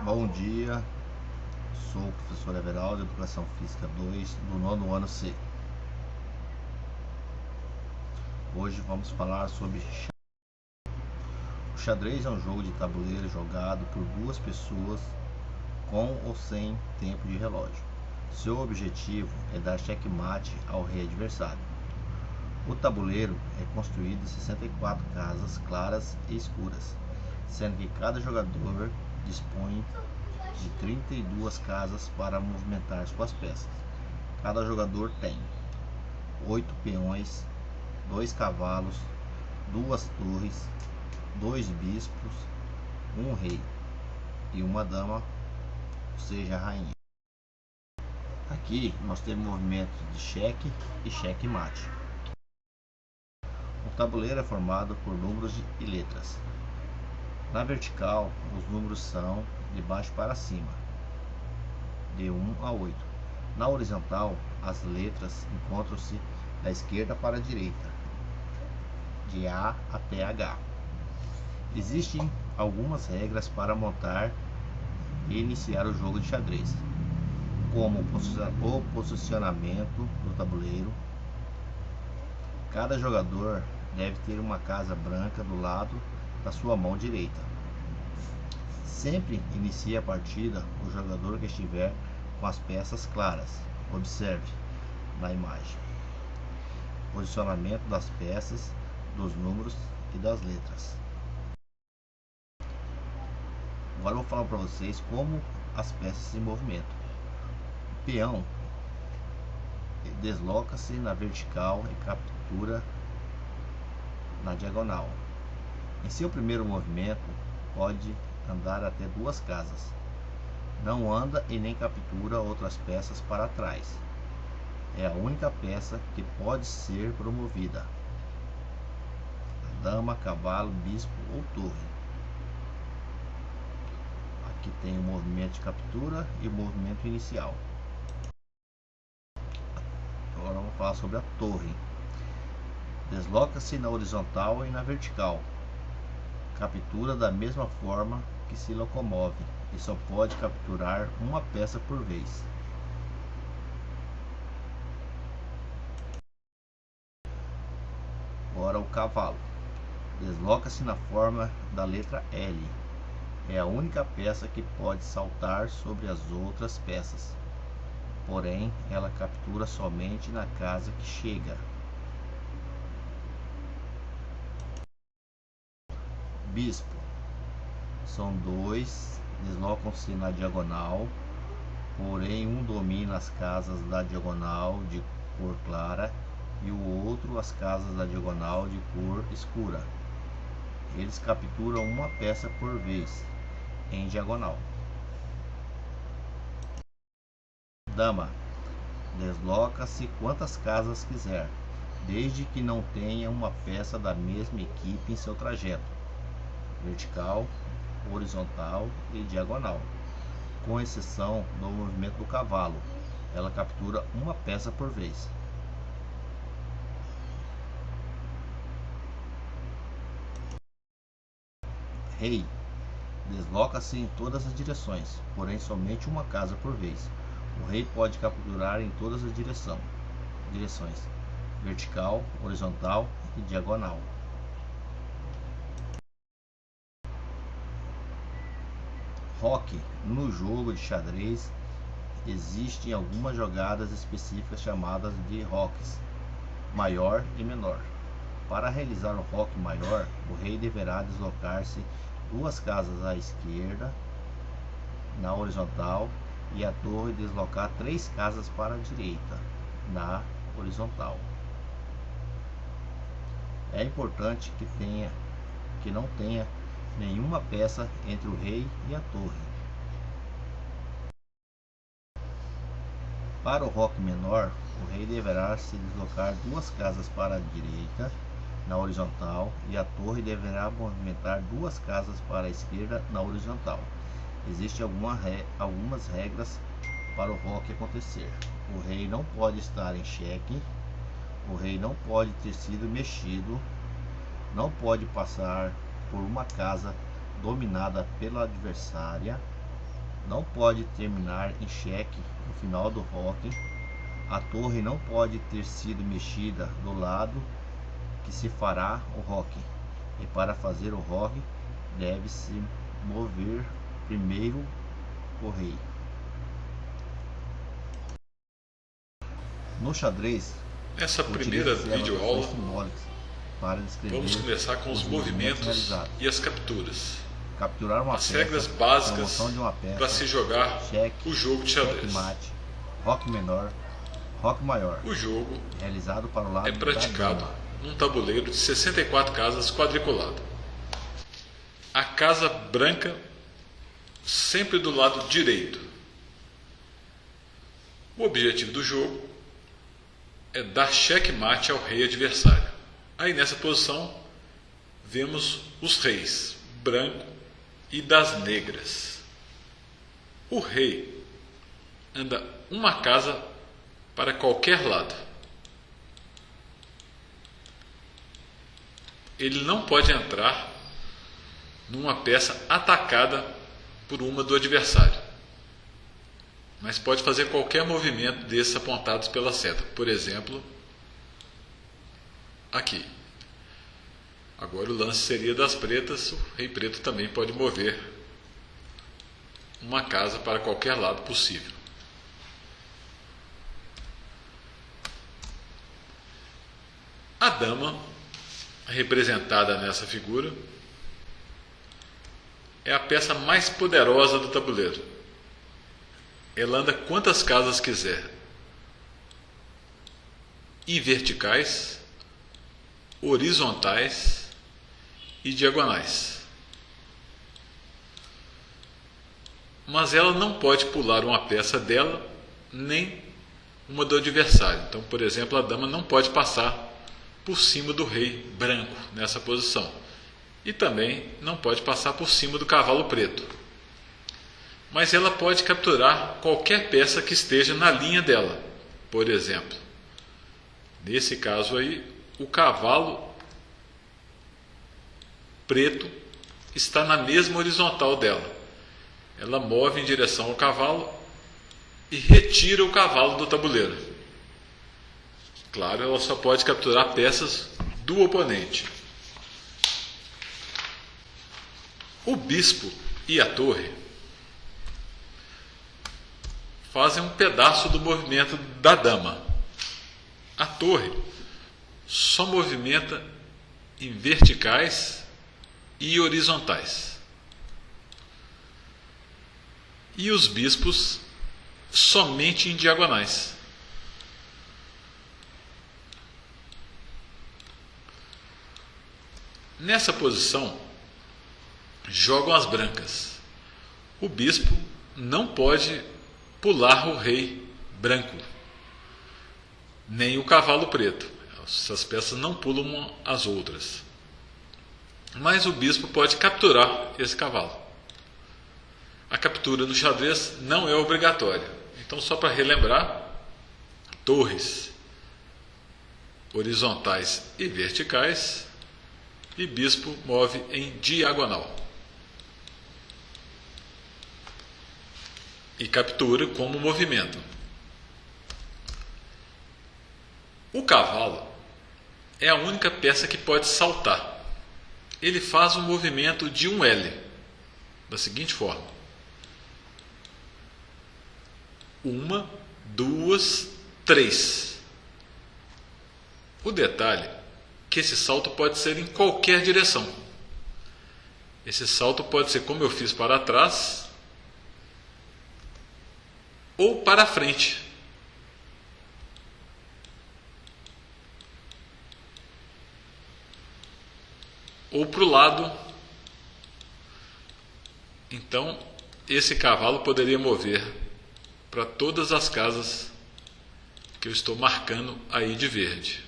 Bom dia, sou o professor Everaldo, Educação Física 2, do 9º ano C. Hoje vamos falar sobre xadrez. O xadrez é um jogo de tabuleiro jogado por duas pessoas com ou sem tempo de relógio. Seu objetivo é dar checkmate ao rei adversário. O tabuleiro é construído em 64 casas claras e escuras, sendo que cada jogador dispõe de 32 casas para movimentar suas peças. Cada jogador tem 8 peões, 2 cavalos, 2 torres, 2 bispos, um rei e uma dama, ou seja, a rainha. Aqui nós temos movimentos de cheque e cheque-mate. O tabuleiro é formado por números e letras. Na vertical, os números são de baixo para cima, de 1 a 8. Na horizontal, as letras encontram-se da esquerda para a direita, de A até H. Existem algumas regras para montar e iniciar o jogo de xadrez, como o posicionamento do tabuleiro. Cada jogador deve ter uma casa branca do lado da sua mão direita. Sempre inicie a partida o jogador que estiver com as peças claras. Observe na imagem posicionamento das peças, dos números e das letras. Agora eu vou falar para vocês como as peças se movimentam. O peão desloca-se na vertical e captura na diagonal. Em seu primeiro movimento, pode andar até 2 casas. Não anda e nem captura outras peças para trás. É a única peça que pode ser promovida: dama, cavalo, bispo ou torre. Aqui tem o movimento de captura e o movimento inicial. Agora vamos falar sobre a torre. Desloca-se na horizontal e na vertical. Captura da mesma forma que se locomove e só pode capturar uma peça por vez. Agora o cavalo. Desloca-se na forma da letra L. É a única peça que pode saltar sobre as outras peças. Porém, ela captura somente na casa que chega. Bispo. São 2, deslocam-se na diagonal, porém um domina as casas da diagonal de cor clara e o outro as casas da diagonal de cor escura. Eles capturam uma peça por vez, em diagonal. Dama. Desloca-se quantas casas quiser, desde que não tenha uma peça da mesma equipe em seu trajeto, vertical, horizontal e diagonal, com exceção do movimento do cavalo. Ela captura uma peça por vez. Rei. Desloca-se em todas as direções, porém somente uma casa por vez. O rei pode capturar em todas as direções, vertical, horizontal e diagonal. Roque. No jogo de xadrez existem algumas jogadas específicas chamadas de roques maior e menor. Para realizar o roque maior, o rei deverá deslocar-se 2 casas à esquerda na horizontal e a torre deslocar 3 casas para a direita na horizontal. É importante que não tenha nenhuma peça entre o rei e a torre. Para o roque menor, o rei deverá se deslocar 2 casas para a direita na horizontal e a torre deverá movimentar 2 casas para a esquerda na horizontal. Existem algumas regras para o roque acontecer. O rei não pode estar em xeque, o rei não pode ter sido mexido, não pode passar por uma casa dominada pela adversária, não pode terminar em cheque no final do roque. A torre não pode ter sido mexida do lado que se fará o roque. E para fazer o roque, deve-se mover primeiro o rei. No xadrez, Nessa primeira videoaula, para descrever vamos começar com os movimentos realizados. e as capturas. Capturar uma As peça, regras básicas promoção de uma peça, para se jogar cheque, o jogo de xadrez. checkmate, roque menor, roque maior. O jogo Realizado para o lado é praticado da dama. num tabuleiro de 64 casas quadriculado. A casa branca sempre do lado direito. O objetivo do jogo é dar checkmate ao rei adversário. Aí nessa posição vemos os reis, branco e das negras. O rei anda uma casa para qualquer lado. Ele não pode entrar numa peça atacada por uma do adversário, mas pode fazer qualquer movimento desses apontados pela seta. Por exemplo, aqui. Agora o lance seria das pretas. O rei preto também pode mover uma casa para qualquer lado possível. A dama, representada nessa figura, é a peça mais poderosa do tabuleiro. Ela anda quantas casas quiser, em verticais, horizontais e diagonais. Mas ela não pode pular uma peça dela, nem uma do adversário. Então, por exemplo, a dama não pode passar por cima do rei branco nessa posição. E também não pode passar por cima do cavalo preto. Mas ela pode capturar qualquer peça que esteja na linha dela. Por exemplo, nesse caso aí, o cavalo preto está na mesma horizontal dela. Ela move em direção ao cavalo e retira o cavalo do tabuleiro. Claro, ela só pode capturar peças do oponente. O bispo e a torre fazem um pedaço do movimento da dama. A torre só movimenta em verticais e horizontais. E os bispos somente em diagonais. Nessa posição, jogam as brancas. O bispo não pode pular o rei branco, nem o cavalo preto. Essas peças não pulam as outras. Mas o bispo pode capturar esse cavalo. A captura no xadrez não é obrigatória. Então, só para relembrar, torres horizontais e verticais, e bispo move em diagonal. E captura como movimento. O cavalo é a única peça que pode saltar. Ele faz um movimento de um L, da seguinte forma: 1, 2, 3. O detalhe é que esse salto pode ser em qualquer direção. Esse salto pode ser, como eu fiz, para trás ou para frente. Ou para o lado. Então, esse cavalo poderia mover para todas as casas que eu estou marcando aí de verde.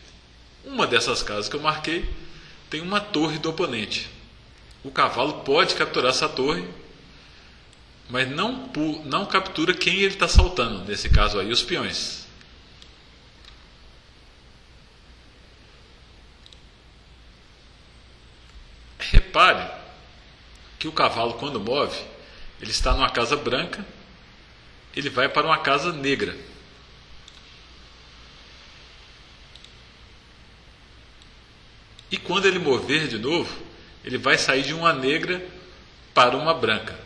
Uma dessas casas que eu marquei tem uma torre do oponente. O cavalo pode capturar essa torre, mas não captura quem ele está saltando. Nesse caso aí, os peões. Repare que o cavalo, quando move, Ele está numa casa branca, ele vai para uma casa negra. E quando ele mover de novo, ele vai sair de uma negra para uma branca.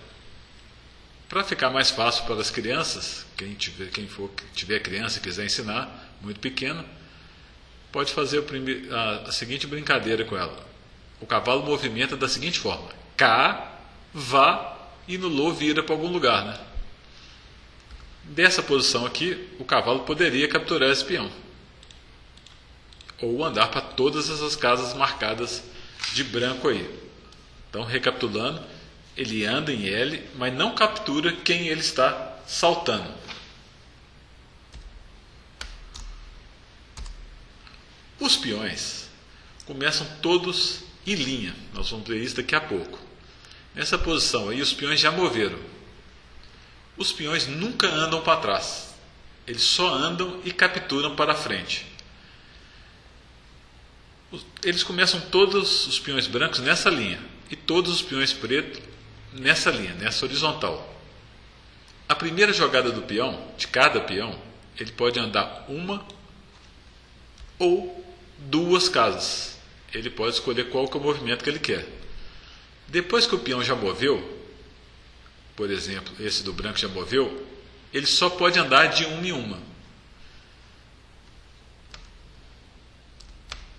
Para ficar mais fácil para as crianças, quem tiver criança e quiser ensinar, muito pequeno, pode fazer a seguinte brincadeira com ela. O cavalo movimenta da seguinte forma: cá, vá e no lô vira para algum lugar, né? Dessa posição aqui, o cavalo poderia capturar esse peão, ou andar para todas essas casas marcadas de branco aí. Então, recapitulando, ele anda em L, mas não captura quem ele está saltando. Os peões começam todos em linha. Nós vamos ver isso daqui a pouco. Nessa posição aí, os peões já moveram. Os peões nunca andam para trás. Eles só andam e capturam para frente. Eles começam todos os peões brancos nessa linha e todos os peões pretos nessa linha, nessa horizontal. A primeira jogada do peão, de cada peão, ele pode andar uma ou duas casas. Ele pode escolher qual que é o movimento que ele quer. Depois que o peão já moveu, por exemplo, esse do branco já moveu, ele só pode andar de uma em uma.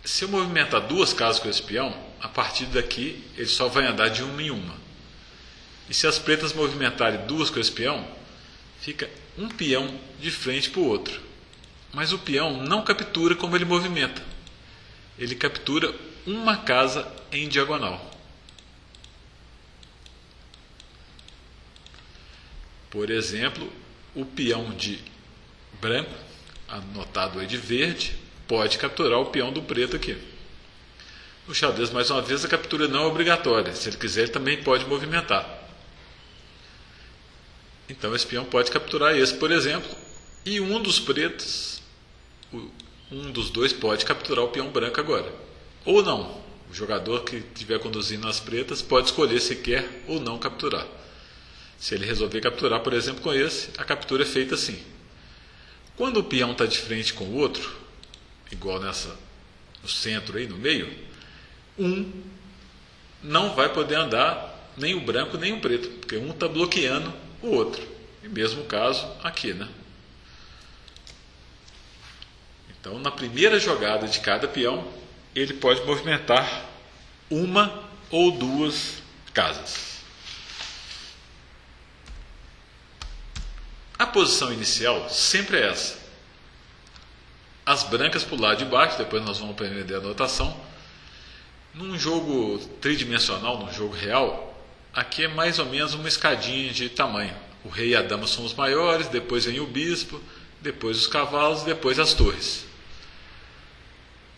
Se eu movimentar duas casas com esse peão, a partir daqui ele só vai andar de uma em uma. E se as pretas movimentarem duas com esse peão, fica um peão de frente para o outro. Mas o peão não captura como ele movimenta. Ele captura uma casa em diagonal. Por exemplo, o peão de branco, anotado aí de verde, pode capturar o peão do preto aqui. No xadrez, mais uma vez, a captura não é obrigatória. Se ele quiser, ele também pode movimentar. Então, esse peão pode capturar esse, por exemplo, e um dos pretos, um dos dois pode capturar o peão branco agora. Ou não. O jogador que estiver conduzindo as pretas pode escolher se quer ou não capturar. Se ele resolver capturar, por exemplo, com esse, a captura é feita assim. Quando o peão está de frente com o outro, igual no centro aí, no meio, um não vai poder andar nem o branco nem o preto, porque um está bloqueando o outro. E mesmo caso aqui, né? Então, na primeira jogada de cada peão, ele pode movimentar uma ou duas casas. A posição inicial sempre é essa. As brancas para o lado de baixo, depois nós vamos aprender a notação. Num jogo tridimensional, num jogo real, aqui é mais ou menos uma escadinha de tamanho. O rei e a dama são os maiores, depois vem o bispo, depois os cavalos, depois as torres.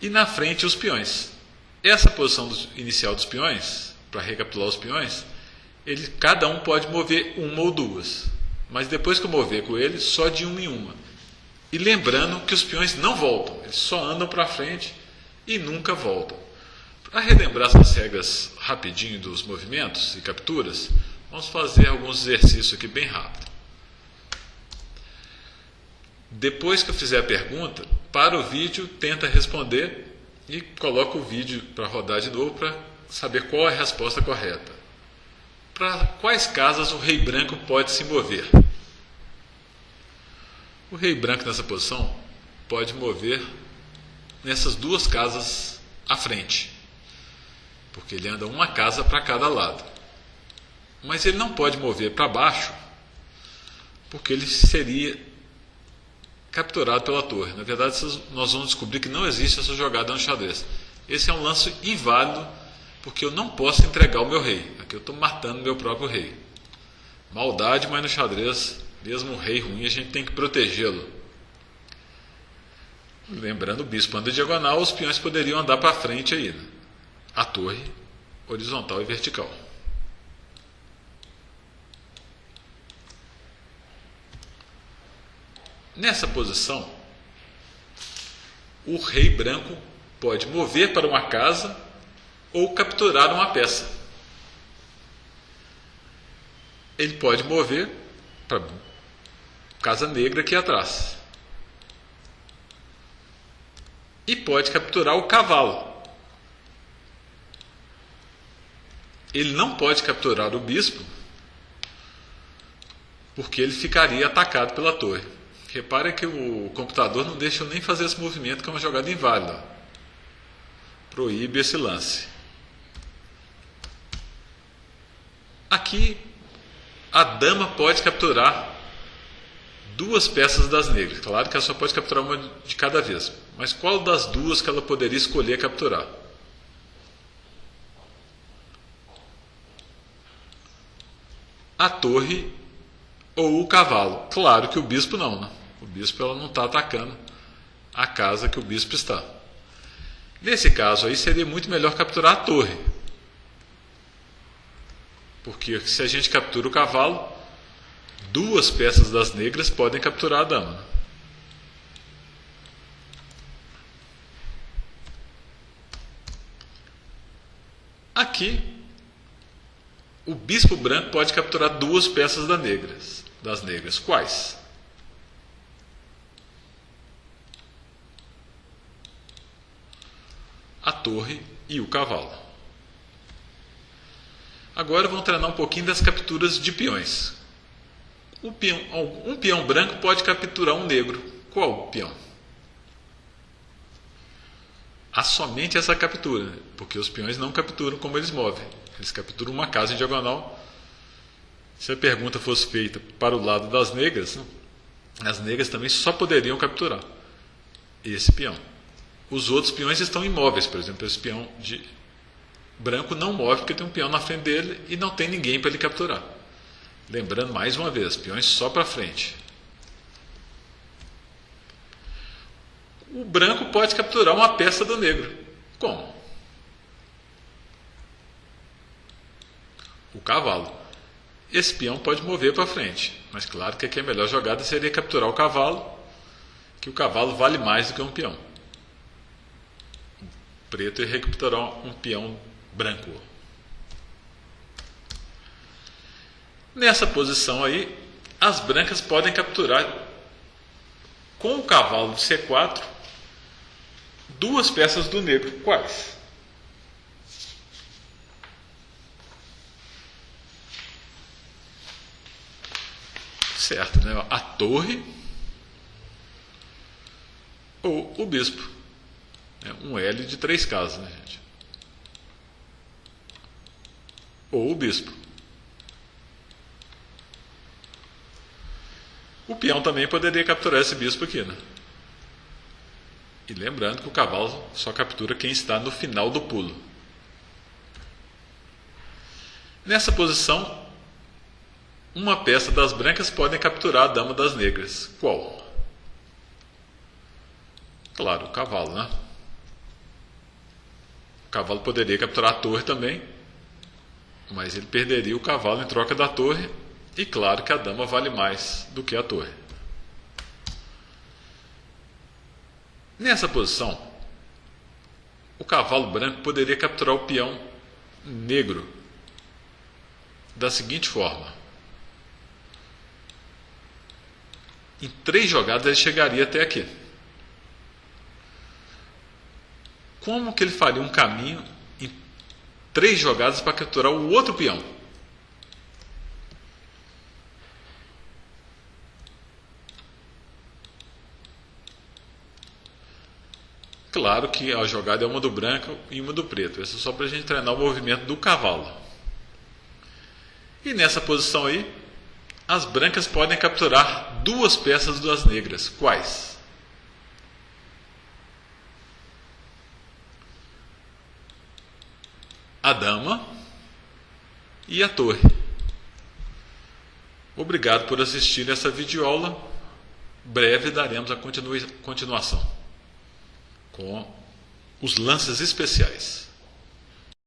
E na frente os peões. Essa posição inicial dos peões, para recapitular os peões, cada um pode mover uma ou duas. Mas depois que eu mover com ele, só de uma em uma. E lembrando que os peões não voltam, eles só andam para frente e nunca voltam. Para relembrar essas regras rapidinho dos movimentos e capturas, vamos fazer alguns exercícios aqui bem rápido. Depois que eu fizer a pergunta, para o vídeo, tenta responder e coloca o vídeo para rodar de novo para saber qual é a resposta correta. Para quais casas o rei branco pode se mover? O rei branco nessa posição pode mover nessas duas casas à frente, porque ele anda uma casa para cada lado. Mas ele não pode mover para baixo, porque ele seria capturado pela torre. Na verdade, nós vamos descobrir que não existe essa jogada no xadrez. Esse é um lance inválido, porque eu não posso entregar o meu rei. Aqui eu estou matando meu próprio rei. Maldade, mas no xadrez, mesmo um rei ruim, a gente tem que protegê-lo. Lembrando, o bispo anda diagonal, os peões poderiam andar para frente aí, né? A torre horizontal e vertical. Nessa posição, o rei branco pode mover para uma casa ou capturar uma peça. ele pode mover para casa negra aqui atrás. E pode capturar o cavalo. Ele não pode capturar o bispo, porque ele ficaria atacado pela torre. Reparem que o computador não deixa eu nem fazer esse movimento, que é uma jogada inválida. Proíbe esse lance. Aqui, a dama pode capturar duas peças das negras. Claro que ela só pode capturar uma de cada vez. Mas qual das duas que ela poderia escolher capturar? A torre ou o cavalo. Claro que o bispo não, né? O bispo ela não está atacando a casa que o bispo está. Nesse caso aí seria muito melhor capturar a torre. Porque se a gente captura o cavalo, duas peças das negras podem capturar a dama. Aqui, o bispo branco pode capturar duas peças das negras. Quais? A torre e o cavalo. Agora vamos treinar um pouquinho das capturas de peões. Um peão branco pode capturar um negro. Qual peão? Há somente essa captura, porque os peões não capturam como eles movem. Eles capturam uma casa em diagonal. Se a pergunta fosse feita para o lado das negras, as negras também só poderiam capturar esse peão. Os outros peões estão imóveis. Por exemplo, esse peão de branco não move porque tem um peão na frente dele e não tem ninguém para ele capturar. Lembrando mais uma vez, peões só para frente. O branco pode capturar uma peça do negro. Como? O cavalo. Esse peão pode mover para frente, mas claro que aqui a melhor jogada seria capturar o cavalo, que o cavalo vale mais do que um peão. O preto ia recapturar um peão branco. Nessa posição aí, as brancas podem capturar com o cavalo de C4 duas peças do negro. Quais? Certo, né? A torre ou o bispo. Um L de 3 casas, né, gente? Ou o bispo. O peão também poderia capturar esse bispo aqui, né? E lembrando que o cavalo só captura quem está no final do pulo. Nessa posição, uma peça das brancas pode capturar a dama das negras. Qual? Claro, o cavalo, né? O cavalo poderia capturar a torre também, mas ele perderia o cavalo em troca da torre. E claro que a dama vale mais do que a torre. Nessa posição, o cavalo branco poderia capturar o peão negro da seguinte forma. Em 3 jogadas ele chegaria até aqui. Como que ele faria um caminho em 3 jogadas para capturar o outro peão? Claro que a jogada é uma do branco e uma do preto. Isso é só para a gente treinar o movimento do cavalo. E nessa posição aí, as brancas podem capturar duas peças das negras. Quais? A dama e a torre. Obrigado por assistir essa videoaula. Breve daremos a continuação com os lances especiais.